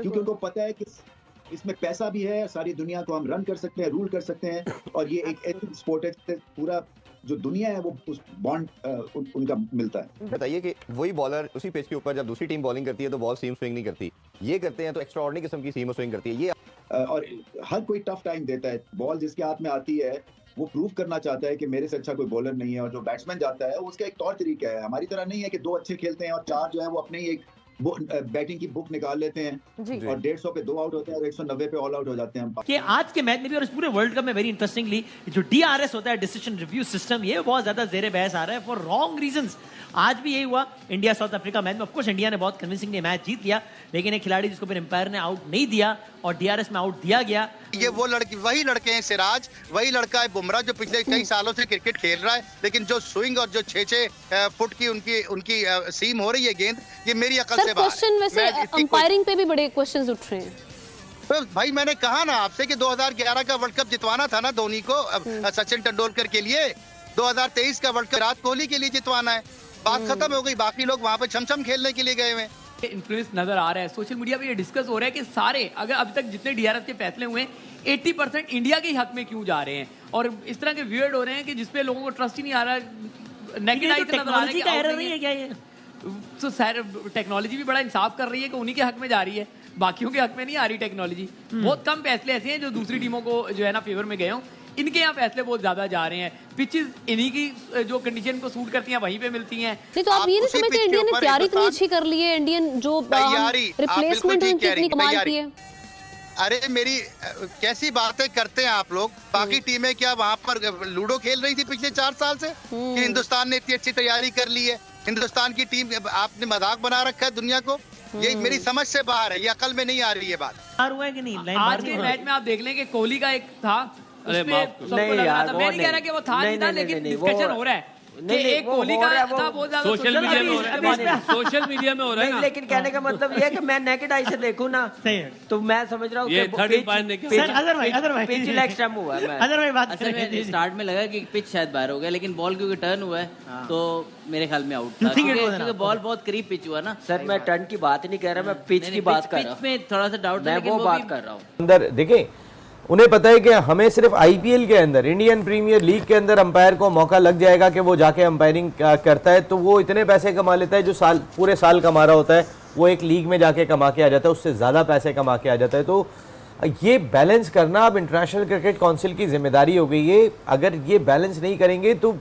क्योंकि उनको पता है कि इसमें पैसा भी है, सारी दुनिया को हम रन कर सकते हैं, रूल कर सकते हैं, और ये एक एथिक स्पोर्ट है, पूरा जो दुनिया है वो उस बॉन्ड उनका मिलता है। बताइए कि वही बॉलर उसी पिच के ऊपर जब दूसरी टीम बॉलिंग करती है तो बॉल सीम स्विंग नहीं करती, ये करते हैं तो एक्स्ट्रा ऑर्डिनरी किस्म की सीम स्विंग करती है। ये और हर कोई टफ टाइम देता है, बॉल जिसके हाथ में आती है वो प्रूव करना चाहता है कि मेरे से अच्छा कोई बॉलर नहीं है, और जो बैट्समैन जाता है उसका एक तौर तरीका है। हमारी तरह नहीं है कि 2 अच्छे खेलते हैं और 4 जो है वो अपने ही एक बैटिंग की बुक निकाल लेते हैं और 150 पे 2 आउट होते हैं और 190 पे ऑल आउट हो जाते हैं। कि आज के मैच में भी और इस पूरे वर्ल्ड कप में वेरी इंटरेस्टिंगली जो DRS होता है, डिसीजन रिव्यू सिस्टम, ये बहुत ज्यादा जेरे बहस आ रहा है फॉर रॉन्ग रीजंस। आज भी यही हुआ इंडिया साउथ अफ्रीका मैच में। ऑफ कोर्स इंडिया ने बहुत कन्विंसिंगली मैच जीत लिया, लेकिन एक खिलाड़ी जिसको फिर एम्पायर ने आउट नहीं दिया और DRS में आउट दिया गया। ये वो लड़के, वही लड़के हैं सिराज, वही लड़का है बुमराह जो पिछले कई सालों से क्रिकेट खेल रहा है, लेकिन जो स्विंग और जो 6-6 फुट की उनकी सीम हो रही है गेंद, ये मेरी अकल से बाहर है। वैसे अंपायरिंग पे भी बड़े क्वेश्चंस उठ रहे हैं। तो भाई मैंने कहा ना आपसे कि 2011 का वर्ल्ड कप जितवाना था ना धोनी को, सचिन तेंदुलकर के लिए, 2023 का वर्ल्ड कप विराट कोहली के लिए जितवाना है। बात खत्म हो गई, बाकी लोग वहाँ पे छम-छम खेलने के लिए गए हुए। इन्फ्लुएंस नजर आ रहा है सोशल मीडिया पे, ये डिस्कस हो रहा है कि सारे अगर अभी तक जितने DRS के फैसले हुए 80% इंडिया के हक में क्यों जा रहे हैं, और इस तरह के वियर्ड हो रहे हैं कि जिसपे लोगों को ट्रस्ट ही नहीं आ रहा। टेक्नोलॉजी का एरर नहीं है क्या ये? तो सर टेक्नोलॉजी भी बड़ा इंसाफ कर रही है कि उन्हीं के हक में जा रही है, बाकियों के हक में नहीं आ रही टेक्नोलॉजी। बहुत कम फैसले ऐसे हैं जो दूसरी टीमों को जो है ना फेवर में गए हों, इनके यहाँ फैसले बहुत ज्यादा जा रहे हैं। पिचेस इन्हीं की जो कंडीशन को सूट करती हैं वहीं पे मिलती हैं। नहीं तो आप ये नहीं समझते इंडिया ने तैयारी इतनी अच्छी कर ली है, इंडियन जो रिप्लेसमेंट उनकी इतनी कमाल की है। अरे मेरी कैसी बातें करते हैं आप लोग। बाकी टीमें क्या वहाँ पर लूडो खेल रही थी पिछले 4 साल से कि हिंदुस्तान ने इतनी अच्छी तैयारी कर ली है? हिंदुस्तान की टीम, आपने मजाक बना रखा है दुनिया को। ये मेरी समझ से बाहर है, ये अकल में नहीं आ रही है बात। हुआ है कि नहीं? आज के मैच में आप देख लें कि कोहली का एक था, उसमें सबको लग रहा था, मैं नहीं कह रहा कि वो था नहीं था, लेकिन डिस्कशन हो रहा है कि एक कोहली का था बहुत ज्यादा सोशल मीडिया में हो रहा है, सोशल मीडिया में हो रहा है ना। लेकिन कहने का मतलब ये है कि मैं नेकेड आई से देखूं ना, तो मैं समझ रहा हूँ ये थर्ड एम्पायर ने पिच लेग स्टंप हुआ है। अदर भाई बात असल में स्टार्ट में लगा कि पिच शायद बाहर हो गया, लेकिन बॉल क्योंकि टर्न हुआ है तो मेरे ख्याल में आउट था, क्योंकि बॉल बहुत करीब पिच हुआ ना। सर मैं टर्न की बात ही नहीं कह रहा, मैं पिच की बात कर रहा हूँ। पिच में थोड़ा सा डाउट था, मैं लेकिन वो वो बात भी कर रहा हूँ। अंदर देखें, उन्हें पता है कि हमें सिर्फ IPL के अंदर, इंडियन प्रीमियर लीग के अंदर अंपायर को मौका लग जाएगा कि वो जाके अंपायरिंग करता है, तो वो इतने पैसे कमा लेता है जो पूरे साल कमा रहा होता है, वो एक लीग में जाके कमा के आ जाता है, उससे ज़्यादा पैसे कमा के आ जाता है। तो ये बैलेंस करना अब इंटरनेशनल क्रिकेट काउंसिल की जिम्मेदारी हो गई है। अगर ये बैलेंस नहीं करेंगे तो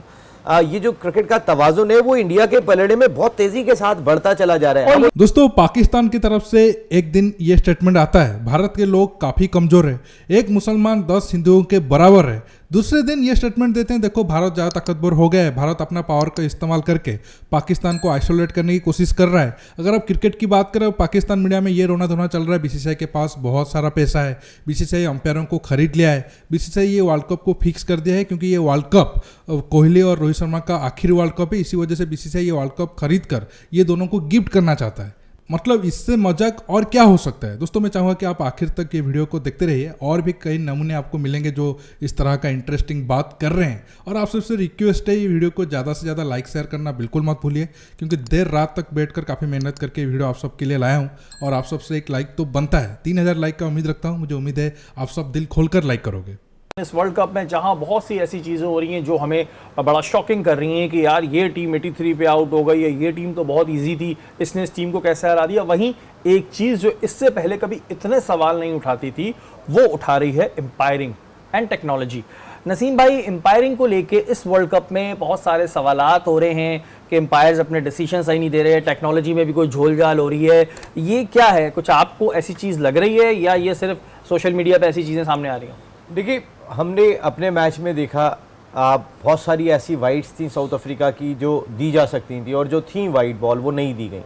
ये जो क्रिकेट का तवाज़ुन है वो इंडिया के पलड़े में बहुत तेजी के साथ बढ़ता चला जा रहा है। दोस्तों, पाकिस्तान की तरफ से एक दिन ये स्टेटमेंट आता है, भारत के लोग काफी कमजोर है, एक मुसलमान 10 हिंदुओं के बराबर है। दूसरे दिन ये स्टेटमेंट देते हैं, देखो भारत ज़्यादा ताकतवर हो गया है, भारत अपना पावर का इस्तेमाल करके पाकिस्तान को आइसोलेट करने की कोशिश कर रहा है। अगर आप क्रिकेट की बात करें, पाकिस्तान मीडिया में ये रोना धोना चल रहा है, BCCI के पास बहुत सारा पैसा है, BCCI अंपायरों को खरीद लिया है, BCCI ये वर्ल्ड कप को फिक्स कर दिया है, क्योंकि ये वर्ल्ड कप कोहली और रोहित शर्मा का आखिरी वर्ल्ड कप है, इसी वजह से BCCI ये वर्ल्ड कप खरीद कर ये दोनों को गिफ्ट करना चाहता है। मतलब इससे मजाक और क्या हो सकता है। दोस्तों, मैं चाहूँगा कि आप आखिर तक ये वीडियो को देखते रहिए, और भी कई नमूने आपको मिलेंगे जो इस तरह का इंटरेस्टिंग बात कर रहे हैं। और आप सबसे रिक्वेस्ट है, ये वीडियो को ज़्यादा से ज़्यादा लाइक शेयर करना बिल्कुल मत भूलिए, क्योंकि देर रात तक बैठकर काफ़ी मेहनत करके वीडियो आप सबके लिए लाया हूँ, और आप सबसे एक लाइक तो बनता है। 3000 लाइक का उम्मीद रखता हूँ, मुझे उम्मीद है आप सब दिल खोलकर लाइक करोगे। इस वर्ल्ड कप में जहां बहुत सी ऐसी चीज़ें हो रही हैं जो हमें बड़ा शॉकिंग कर रही हैं कि यार ये टीम 83 पे आउट हो गई है, ये टीम तो बहुत इजी थी, इसने इस टीम को कैसे हरा दिया। वहीं एक चीज़ जो इससे पहले कभी इतने सवाल नहीं उठाती थी, वो उठा रही है एम्पायरिंग एंड टेक्नोलॉजी। नसीम भाई, एम्पायरिंग को लेके इस वर्ल्ड कप में बहुत सारे सवालात हो रहे हैं कि एम्पायर्स अपने डिसीजन सही नहीं दे रहे, टेक्नोलॉजी में भी कोई झोल झाल हो रही है, ये क्या है? कुछ आपको ऐसी चीज़ लग रही है या ये सिर्फ सोशल मीडिया पर ऐसी चीज़ें सामने आ रही हैं? देखिए, हमने अपने मैच में देखा बहुत सारी ऐसी वाइड्स थी साउथ अफ्रीका की जो दी जा सकती थी, और जो थी वाइड बॉल वो नहीं दी गई।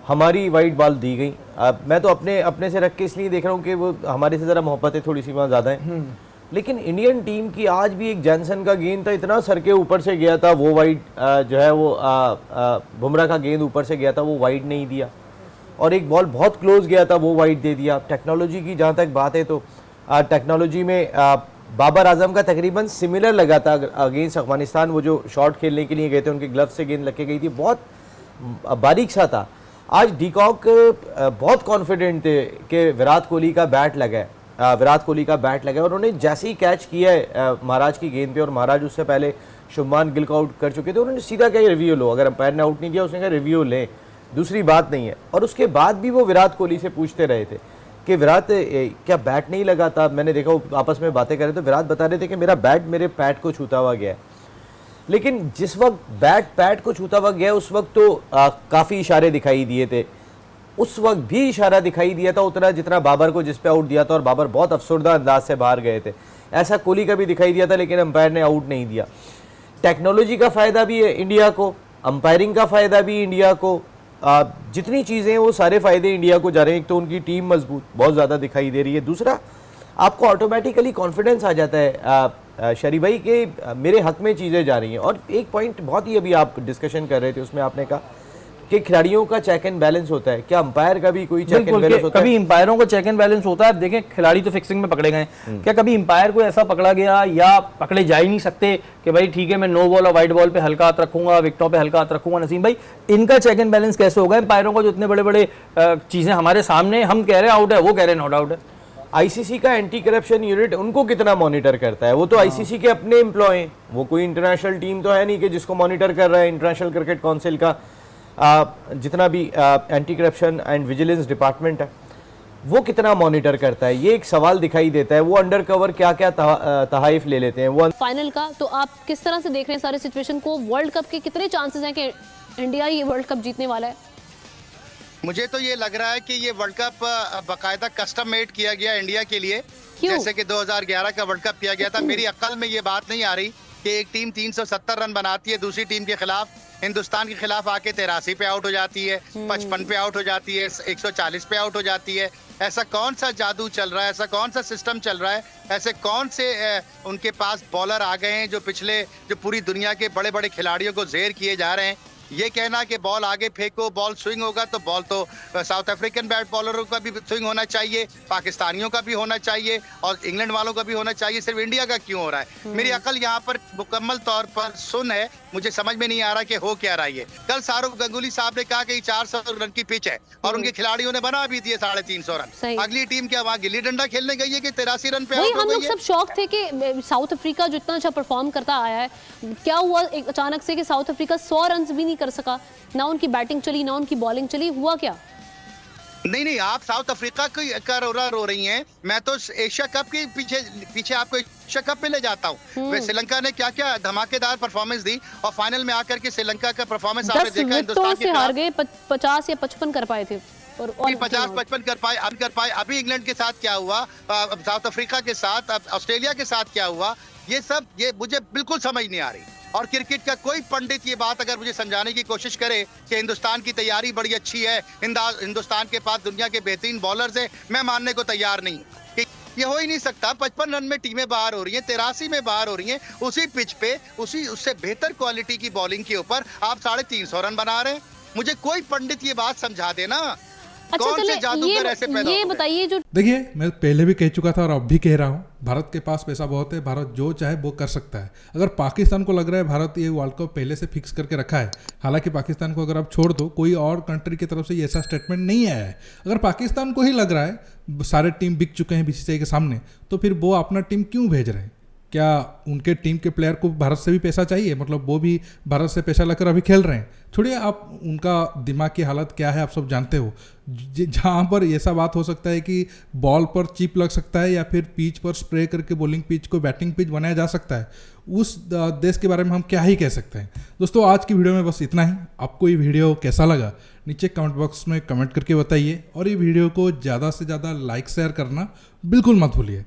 हमारी वाइड बॉल दी गई। मैं तो अपने से रख के इसलिए देख रहा हूँ कि वो हमारे से ज़रा मोहब्बतें थोड़ी सी वहाँ ज़्यादा है। लेकिन इंडियन टीम की आज भी एक जैनसन का गेंद था, इतना सर के ऊपर से गया था, वो वाइड जो है वो बुमराह का गेंद ऊपर से गया था, वो वाइड नहीं दिया। और एक बॉल बहुत क्लोज गया था, वो वाइड दे दिया। टेक्नोलॉजी की जहाँ तक बात है तो टेक्नोलॉजी में बाबर आजम का तकरीबन सिमिलर लगा था अगेंस्ट अफगानिस्तान। वो जो शॉट खेलने के लिए गए थे, उनके ग्लव से गेंद लग के गई थी, बहुत बारीक सा था। आज डीकॉक बहुत कॉन्फिडेंट थे कि विराट कोहली का बैट लगा है, विराट कोहली का बैट लगा है, और उन्होंने जैसे ही कैच किया है महाराज की गेंद पे, और महाराज उससे पहले शुभमान गिल को आउट कर चुके थे, उन्होंने सीधा कहा रिव्यू लो, अगर अंपायर ने आउट नहीं दिया उसने कहा रिव्यू लें, दूसरी बात नहीं है। और उसके बाद भी वो विराट कोहली से पूछते रहे थे कि विराट क्या बैट नहीं लगा था, मैंने देखा वो आपस में बातें कर रहे थे, विराट बता रहे थे कि मेरा बैट मेरे पैड को छूता हुआ गया है। लेकिन जिस वक्त बैट पैड को छूता हुआ गया उस वक्त तो काफ़ी इशारे दिखाई दिए थे, उस वक्त भी इशारा दिखाई दिया था उतना जितना बाबर को जिस पे आउट दिया था, और बाबर बहुत अफसरदा अंदाज से बाहर गए थे। ऐसा कोहली का भी दिखाई दिया था, लेकिन अंपायर ने आउट नहीं दिया। टेक्नोलॉजी का फ़ायदा भी है इंडिया को, अंपायरिंग का फ़ायदा भी इंडिया को, जितनी चीज़ें हैं वो सारे फ़ायदे इंडिया को जा रहे हैं। एक तो उनकी टीम मजबूत बहुत ज़्यादा दिखाई दे रही है, दूसरा आपको ऑटोमेटिकली कॉन्फिडेंस आ जाता है शरी भाई के मेरे हक में चीज़ें जा रही हैं। और एक पॉइंट बहुत ही अभी आप डिस्कशन कर रहे थे, उसमें आपने कहा कि खिलाड़ियों का चेक एंड बैलेंस होता है, क्या अंपायर का भी कोई चेक एंड बैलेंस होता है? कभी अंपायरों का चेक एंड बैलेंस होता है। देखें खिलाड़ी तो फिक्सिंग में पकड़े गए, क्या कभी अंपायर को ऐसा पकड़ा गया या पकड़े जा ही नहीं सकते कि भाई ठीक है मैं नो बॉल और वाइट बॉल पे हल्का हाथ रखूंगा, विकेटों पे हल्का हाथ रखूंगा? नसीम भाई इनका चेक एंड बैलेंस कैसे होगा? अंपायरों को जो इतने बड़े बड़े चीजें हमारे सामने, हम कह रहे हैं आउट है, वो कह रहे हैं नॉट आउट है। आईसीसी का एंटी करप्शन यूनिट उनको कितना मॉनिटर करता है? वो तो आईसीसी के अपने एम्प्लॉय हैं, वो कोई इंटरनेशनल टीम तो है नहीं कि जिसको मॉनिटर कर रहा है। इंटरनेशनल क्रिकेट काउंसिल का जितना भी anti corruption and vigilance department है वो कितना मॉनिटर करता है, ये एक सवाल दिखाई देता है। वो अंडर कवर क्या क्या तहाइफ ले लेते हैं। वो फाइनल का तो आप किस तरह से देख रहे हैं सारे सिचुएशन को? वर्ल्ड कप के कितने चांसेस हैं कि इंडिया ये वर्ल्ड कप जीतने वाला है? मुझे तो ये लग रहा है कि ये वर्ल्ड कप बाकायदा कस्टम मेड किया गया इंडिया के लिए, जैसे कि 2011 का वर्ल्ड कप किया गया था। मेरी अक्ल में ये बात नहीं आ रही कि एक टीम 370 रन बनाती है दूसरी टीम के खिलाफ, हिंदुस्तान के खिलाफ आके 83 पे आउट हो जाती है, 55 पे आउट हो जाती है, 140 पे आउट हो जाती है। ऐसा कौन सा जादू चल रहा है, ऐसा कौन सा सिस्टम चल रहा है, ऐसे कौन से उनके पास बॉलर आ गए हैं जो पूरी दुनिया के बड़े बड़े खिलाड़ियों को जेर किए जा रहे हैं? ये कहना कि बॉल आगे फेंको बॉल स्विंग होगा, तो बॉल तो साउथ अफ्रीकन बैट बॉलरों का भी स्विंग होना चाहिए, पाकिस्तानियों का भी होना चाहिए और इंग्लैंड वालों का भी होना चाहिए, सिर्फ इंडिया का क्यों हो रहा है? मेरी अकल यहाँ पर मुकम्मल तौर पर सुन है, मुझे समझ में नहीं आ रहा कि हो क्या रहा है। कल शाहरुख गंगुली साहब ने कहा कि 400 रन की पिच है और उनके खिलाड़ियों ने बना भी दिए 350 रन। अगली टीम क्या वहाँ गिल्ली डंडा खेलने गई है कि 83 रन पे? हम लोग सब शौक थे कि साउथ अफ्रीका जो इतना अच्छा परफॉर्म करता आया है, क्या हुआ अचानक से कि साउथ अफ्रीका 100 रन भी नहीं कर सका? ना उनकी बैटिंग चली ना उनकी बॉलिंग चली, हुआ क्या? नहीं, आप साउथ अफ्रीका का रो रही हैं, मैं तो एशिया कप के पीछे आपको एशिया कप पे ले जाता हूँ। वे श्रीलंका ने क्या क्या धमाकेदार परफॉर्मेंस दी और फाइनल में आकर के श्रीलंका का परफॉर्मेंस आपने देखा, हिंदुस्तान के हार गए, 50 या 55 कर पाए थे और 50-55 कर पाए। अभी इंग्लैंड के साथ क्या हुआ, साउथ अफ्रीका के साथ, ऑस्ट्रेलिया के साथ क्या हुआ, ये मुझे बिल्कुल समझ नहीं आ रही। और क्रिकेट का कोई पंडित ये बात अगर मुझे समझाने की कोशिश करे कि हिंदुस्तान की तैयारी बड़ी अच्छी है, हिंदुस्तान के पास दुनिया के बेहतरीन बॉलर्स हैं, मैं मानने को तैयार नहीं। ये हो ही नहीं सकता। 55 रन में टीमें बाहर हो रही हैं, 83 में बाहर हो रही हैं, उसी पिच पे उससे बेहतर क्वालिटी की बॉलिंग के ऊपर आप 350 रन बना रहे हैं। मुझे कोई पंडित ये बात समझा देना। अच्छा, कौन से जादूगर ऐसे पैदा ये बताइए जो देखिए, मैं पहले भी कह चुका था और अब भी कह रहा हूँ, भारत के पास पैसा बहुत है, भारत जो चाहे वो कर सकता है। अगर पाकिस्तान को लग रहा है भारत ये वर्ल्ड कप पहले से फिक्स करके रखा है, हालांकि पाकिस्तान को अगर आप छोड़ दो, कोई और कंट्री की तरफ से ऐसा स्टेटमेंट नहीं आया है। अगर पाकिस्तान को ही लग रहा है सारे टीम बिक चुके हैं बीसीसीआई के सामने, तो फिर वो अपना टीम क्यों भेज रहे हैं? क्या उनके टीम के प्लेयर को भारत से भी पैसा चाहिए? मतलब वो भी भारत से पैसा लेकर अभी खेल रहे हैं। छोड़िए, आप उनका दिमाग की हालत क्या है आप सब जानते हो। जहाँ पर ऐसा बात हो सकता है कि बॉल पर चिप लग सकता है या फिर पिच पर स्प्रे करके बॉलिंग पिच को बैटिंग पिच बनाया जा सकता है, उस देश के बारे में हम क्या ही कह सकते हैं। दोस्तों, आज की वीडियो में बस इतना ही। आपको ये वीडियो कैसा लगा नीचे कमेंट बॉक्स में कमेंट करके बताइए और ये वीडियो को ज़्यादा से ज़्यादा लाइक शेयर करना बिल्कुल मत भूलिए।